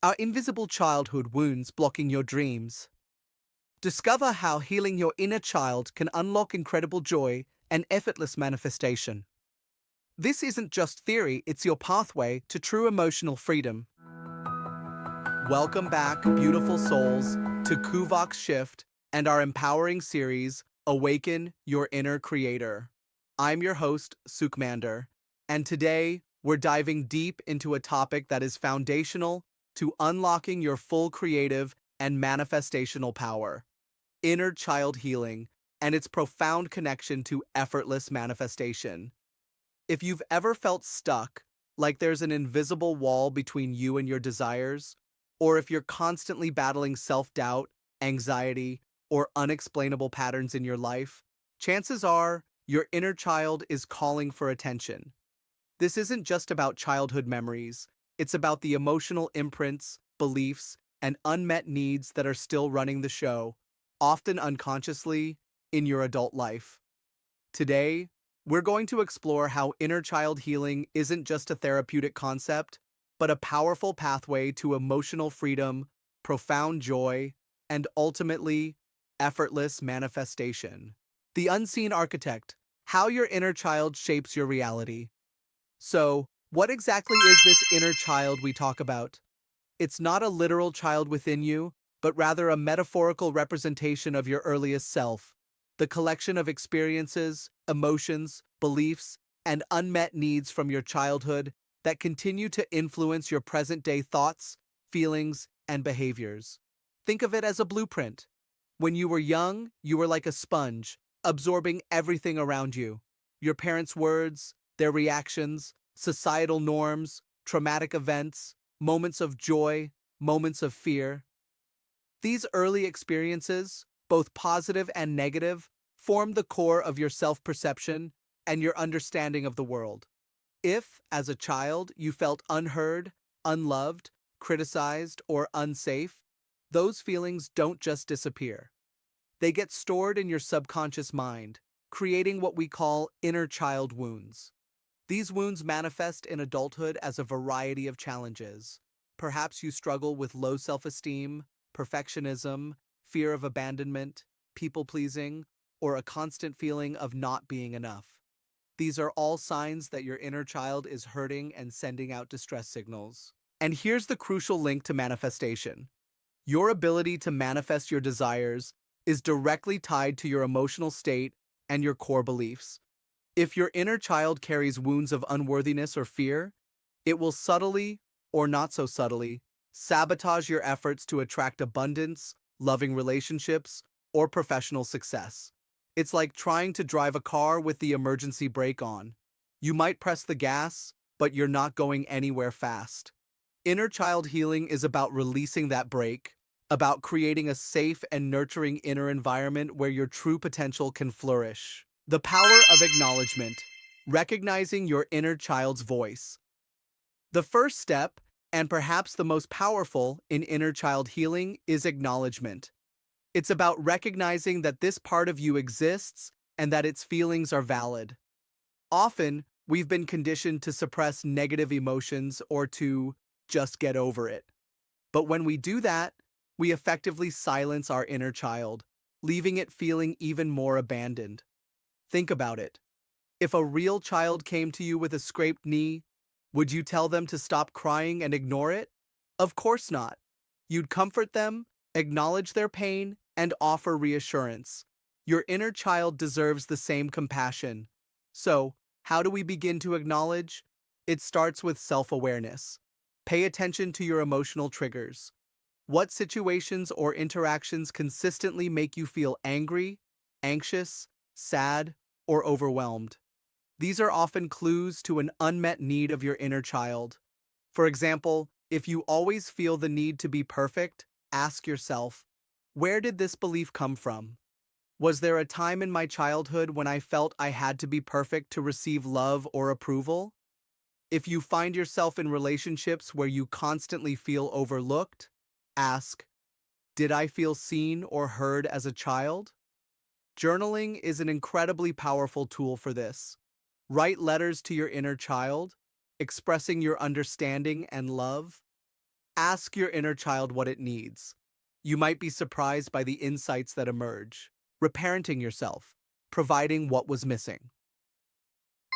Are invisible childhood wounds blocking your dreams? Discover how healing your inner child can unlock incredible joy and effortless manifestation. This isn't just theory, it's your pathway to true emotional freedom. Welcome back, beautiful souls, to Kuvok's Shift and our empowering series, Awaken Your Inner Creator. I'm your host, Sukmander, and today we're diving deep into a topic that is foundational to unlocking your full creative and manifestational power: inner child healing and its profound connection to effortless manifestation. If you've ever felt stuck, like there's an invisible wall between you and your desires, or if you're constantly battling self-doubt, anxiety, or unexplainable patterns in your life, chances are your inner child is calling for attention. This isn't just about childhood memories, it's about the emotional imprints, beliefs, and unmet needs that are still running the show, often unconsciously, in your adult life. Today, we're going to explore how inner child healing isn't just a therapeutic concept, but a powerful pathway to emotional freedom, profound joy, and ultimately, effortless manifestation. The Unseen Architect: How Your Inner Child Shapes Your Reality. So, what exactly is this inner child we talk about? It's not a literal child within you, but rather a metaphorical representation of your earliest self, the collection of experiences, emotions, beliefs, and unmet needs from your childhood that continue to influence your present-day thoughts, feelings, and behaviors. Think of it as a blueprint. When you were young, you were like a sponge, absorbing everything around you: your parents' words, their reactions, societal norms, traumatic events, moments of joy, moments of fear. These early experiences, both positive and negative, form the core of your self-perception and your understanding of the world. If, as a child, you felt unheard, unloved, criticized, or unsafe, those feelings don't just disappear. They get stored in your subconscious mind, creating what we call inner child wounds. These wounds manifest in adulthood as a variety of challenges. Perhaps you struggle with low self-esteem, perfectionism, fear of abandonment, people-pleasing, or a constant feeling of not being enough. These are all signs that your inner child is hurting and sending out distress signals. And here's the crucial link to manifestation. Your ability to manifest your desires is directly tied to your emotional state and your core beliefs. If your inner child carries wounds of unworthiness or fear, it will subtly, or not so subtly, sabotage your efforts to attract abundance, loving relationships, or professional success. It's like trying to drive a car with the emergency brake on. You might press the gas, but you're not going anywhere fast. Inner child healing is about releasing that brake, about creating a safe and nurturing inner environment where your true potential can flourish. The power of acknowledgement: recognizing your inner child's voice. The first step, and perhaps the most powerful in inner child healing, is acknowledgement. It's about recognizing that this part of you exists and that its feelings are valid. Often, we've been conditioned to suppress negative emotions or to just get over it. But when we do that, we effectively silence our inner child, leaving it feeling even more abandoned. Think about it. If a real child came to you with a scraped knee, would you tell them to stop crying and ignore it? Of course not. You'd comfort them, acknowledge their pain, and offer reassurance. Your inner child deserves the same compassion. So, how do we begin to acknowledge? It starts with self-awareness. Pay attention to your emotional triggers. What situations or interactions consistently make you feel angry, anxious, sad, or overwhelmed? These are often clues to an unmet need of your inner child. For example, if you always feel the need to be perfect, ask yourself, where did this belief come from? Was there a time in my childhood when I felt I had to be perfect to receive love or approval? If you find yourself in relationships where you constantly feel overlooked, ask, did I feel seen or heard as a child? Journaling is an incredibly powerful tool for this. Write letters to your inner child, expressing your understanding and love. Ask your inner child what it needs. You might be surprised by the insights that emerge. Reparenting yourself, providing what was missing.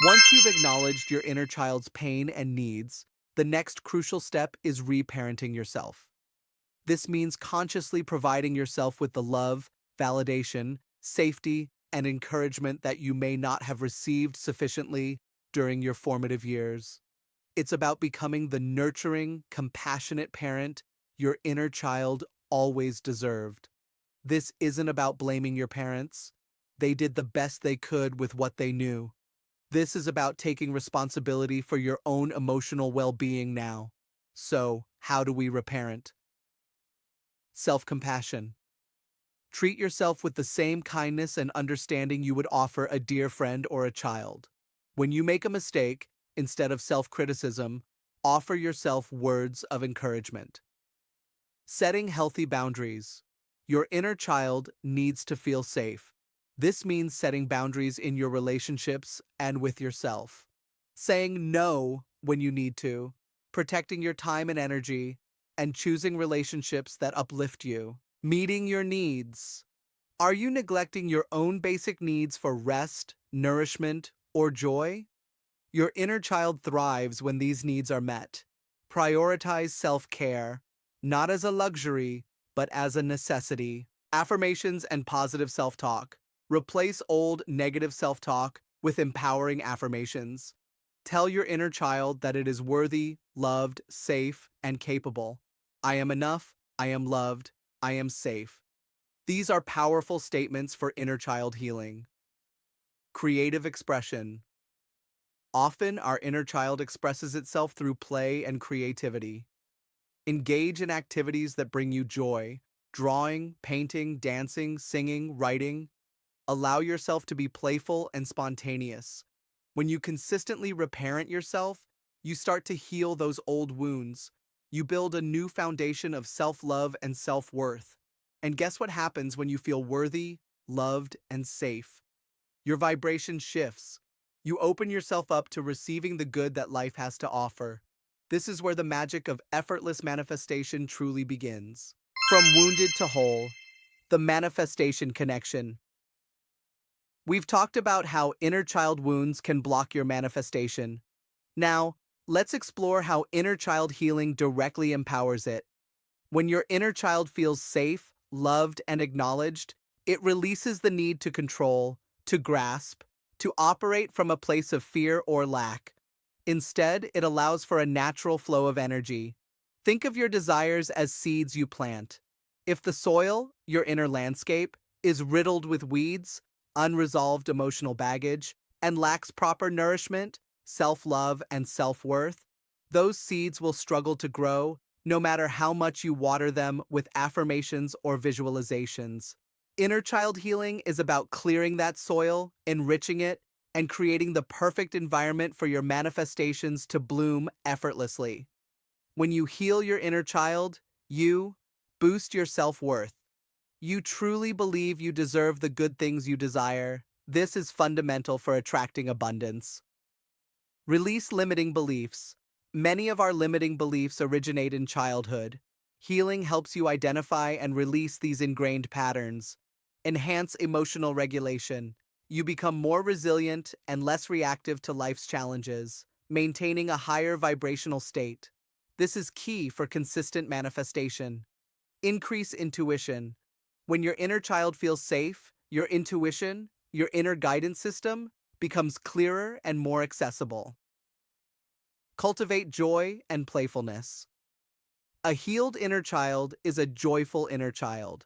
Once you've acknowledged your inner child's pain and needs, the next crucial step is reparenting yourself. This means consciously providing yourself with the love, validation, safety, and encouragement that you may not have received sufficiently during your formative years. It's about becoming the nurturing, compassionate parent your inner child always deserved. This isn't about blaming your parents. They did the best they could with what they knew. This is about taking responsibility for your own emotional well-being now. So, how do we reparent? Self-compassion. Treat yourself with the same kindness and understanding you would offer a dear friend or a child. When you make a mistake, instead of self-criticism, offer yourself words of encouragement. Setting healthy boundaries. Your inner child needs to feel safe. This means setting boundaries in your relationships and with yourself. Saying no when you need to, protecting your time and energy, and choosing relationships that uplift you. Meeting your needs. Are you neglecting your own basic needs for rest, nourishment, or joy? Your inner child thrives when these needs are met. Prioritize self-care, not as a luxury, but as a necessity. Affirmations and positive self-talk. Replace old negative self-talk with empowering affirmations. Tell your inner child that it is worthy, loved, safe, and capable. I am enough, I am loved, I am safe. These are powerful statements for inner child healing. Creative expression. Often, our inner child expresses itself through play and creativity. Engage in activities that bring you joy: drawing, painting, dancing, singing, writing. Allow yourself to be playful and spontaneous. When you consistently reparent yourself, you start to heal those old wounds. You build a new foundation of self-love and self-worth. And guess what happens when you feel worthy, loved, and safe? Your vibration shifts. You open yourself up to receiving the good that life has to offer. This is where the magic of effortless manifestation truly begins. From wounded to whole, the manifestation connection. We've talked about how inner child wounds can block your manifestation. Now, let's explore how inner child healing directly empowers it. When your inner child feels safe, loved, and acknowledged, it releases the need to control, to grasp, to operate from a place of fear or lack. Instead, it allows for a natural flow of energy. Think of your desires as seeds you plant. If the soil, your inner landscape, is riddled with weeds, unresolved emotional baggage, and lacks proper nourishment, self-love, and self-worth, those seeds will struggle to grow no matter how much you water them with affirmations or visualizations. Inner child healing is about clearing that soil, enriching it, and creating the perfect environment for your manifestations to bloom effortlessly. When you heal your inner child, you boost your self-worth. You truly believe you deserve the good things you desire. This is fundamental for attracting abundance. Release limiting beliefs. Many of our limiting beliefs originate in childhood. Healing helps you identify and release these ingrained patterns. Enhance emotional regulation. You become more resilient and less reactive to life's challenges, maintaining a higher vibrational state. This is key for consistent manifestation. Increase intuition. When your inner child feels safe, your intuition, your inner guidance system, becomes clearer and more accessible. Cultivate joy and playfulness. A healed inner child is a joyful inner child.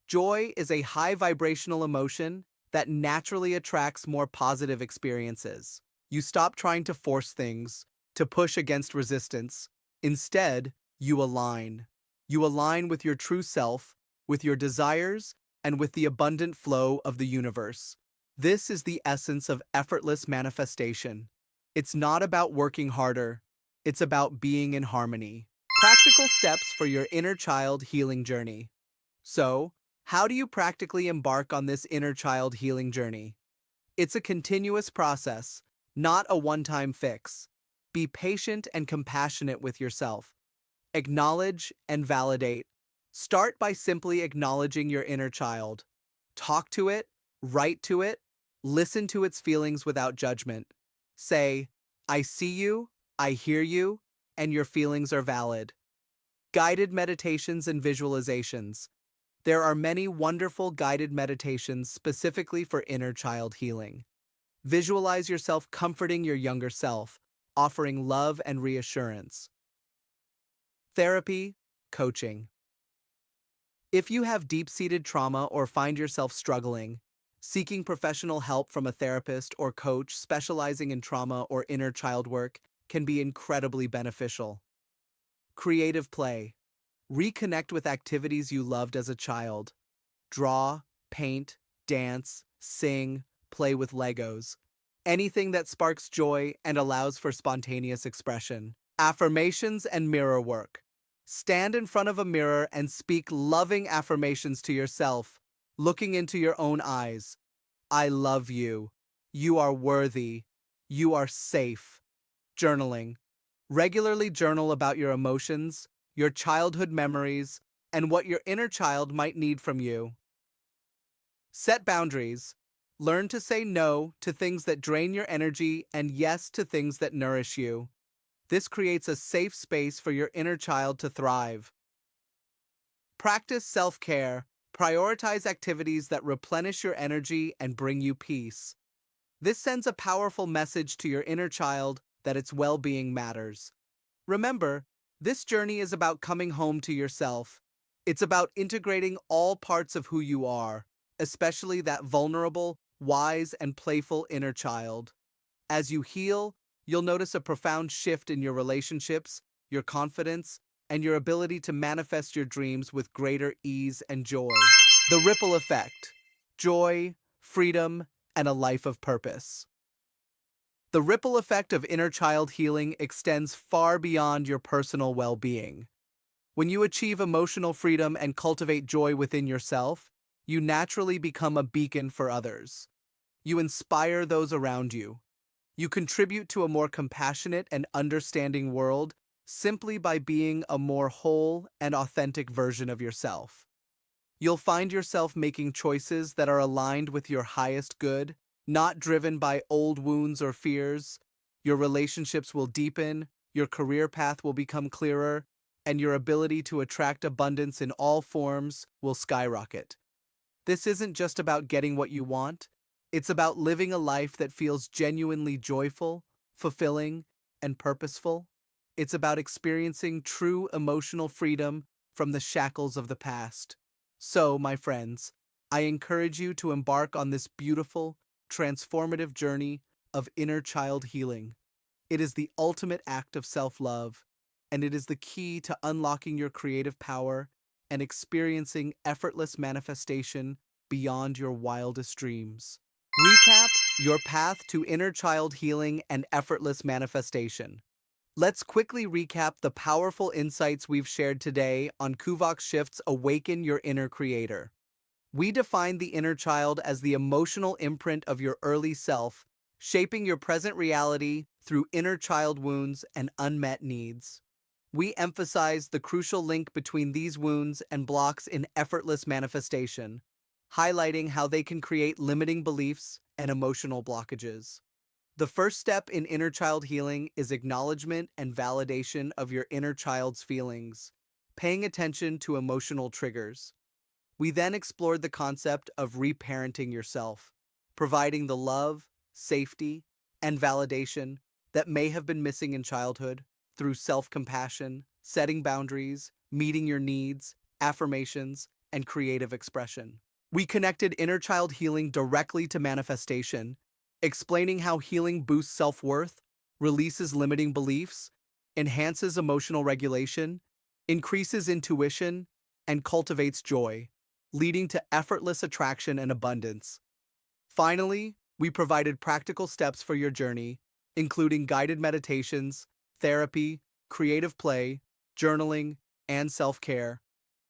Joy is a high vibrational emotion that naturally attracts more positive experiences. You stop trying to force things, to push against resistance. Instead, you align. You align with your true self, with your desires, and with the abundant flow of the universe. This is the essence of effortless manifestation. It's not about working harder. It's about being in harmony. Practical steps for your inner child healing journey. So, how do you practically embark on this inner child healing journey? It's a continuous process, not a one-time fix. Be patient and compassionate with yourself. Acknowledge and validate. Start by simply acknowledging your inner child. Talk to it, write to it, listen to its feelings without judgment. Say, I see you, I hear you, and your feelings are valid. Guided meditations and visualizations. There are many wonderful guided meditations specifically for inner child healing. Visualize yourself comforting your younger self, offering love and reassurance. Therapy, coaching. If you have deep-seated trauma or find yourself struggling, seeking professional help from a therapist or coach specializing in trauma or inner child work can be incredibly beneficial. Creative play. Reconnect with activities you loved as a child. Draw, paint, dance, sing, play with Legos. Anything that sparks joy and allows for spontaneous expression. Affirmations and mirror work. Stand in front of a mirror and speak loving affirmations to yourself, looking into your own eyes. I love you. You are worthy. You are safe. Journaling. Regularly journal about your emotions, your childhood memories, and what your inner child might need from you. Set boundaries. Learn to say no to things that drain your energy and yes to things that nourish you. This creates a safe space for your inner child to thrive. Practice self-care. Prioritize activities that replenish your energy and bring you peace. This sends a powerful message to your inner child that its well-being matters. Remember, this journey is about coming home to yourself. It's about integrating all parts of who you are, especially that vulnerable, wise, and playful inner child. As you heal, you'll notice a profound shift in your relationships, your confidence, and your ability to manifest your dreams with greater ease and joy. The ripple effect: joy, freedom, and a life of purpose. The ripple effect of inner child healing extends far beyond your personal well-being. When you achieve emotional freedom and cultivate joy within yourself, you naturally become a beacon for others. You inspire those around you. You contribute to a more compassionate and understanding world simply by being a more whole and authentic version of yourself. You'll find yourself making choices that are aligned with your highest good, not driven by old wounds or fears. Your relationships will deepen, your career path will become clearer, and your ability to attract abundance in all forms will skyrocket. This isn't just about getting what you want, it's about living a life that feels genuinely joyful, fulfilling, and purposeful. It's about experiencing true emotional freedom from the shackles of the past. So, my friends, I encourage you to embark on this beautiful, transformative journey of inner child healing. It is the ultimate act of self-love, and it is the key to unlocking your creative power and experiencing effortless manifestation beyond your wildest dreams. Recap your path to inner child healing and effortless manifestation. Let's quickly recap the powerful insights we've shared today on Kuvok Shift's Awaken Your Inner Creator. We define the inner child as the emotional imprint of your early self, shaping your present reality through inner child wounds and unmet needs. We emphasize the crucial link between these wounds and blocks in effortless manifestation, highlighting how they can create limiting beliefs and emotional blockages. The first step in inner child healing is acknowledgement and validation of your inner child's feelings, paying attention to emotional triggers. We then explored the concept of reparenting yourself, providing the love, safety, and validation that may have been missing in childhood through self-compassion, setting boundaries, meeting your needs, affirmations, and creative expression. We connected inner child healing directly to manifestation, explaining how healing boosts self-worth, releases limiting beliefs, enhances emotional regulation, increases intuition, and cultivates joy, leading to effortless attraction and abundance. Finally, we provided practical steps for your journey, including guided meditations, therapy, creative play, journaling, and self-care,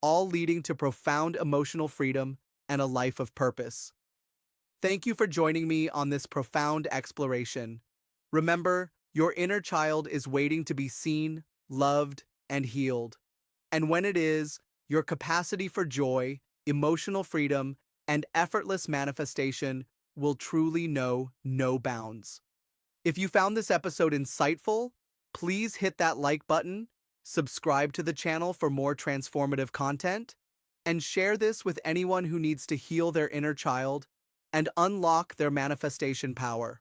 all leading to profound emotional freedom and a life of purpose. Thank you for joining me on this profound exploration. Remember, your inner child is waiting to be seen, loved, and healed. And when it is, your capacity for joy, emotional freedom, and effortless manifestation will truly know no bounds. If you found this episode insightful, please hit that like button, subscribe to the channel for more transformative content, and share this with anyone who needs to heal their inner child and unlock their manifestation power.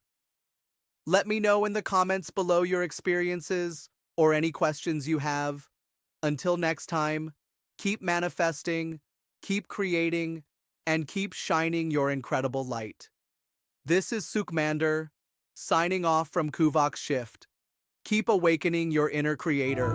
Let me know in the comments below your experiences or any questions you have. Until next time, keep manifesting, keep creating, and keep shining your incredible light. This is Sukhmander, signing off from Kuvak Shift. Keep awakening your inner creator.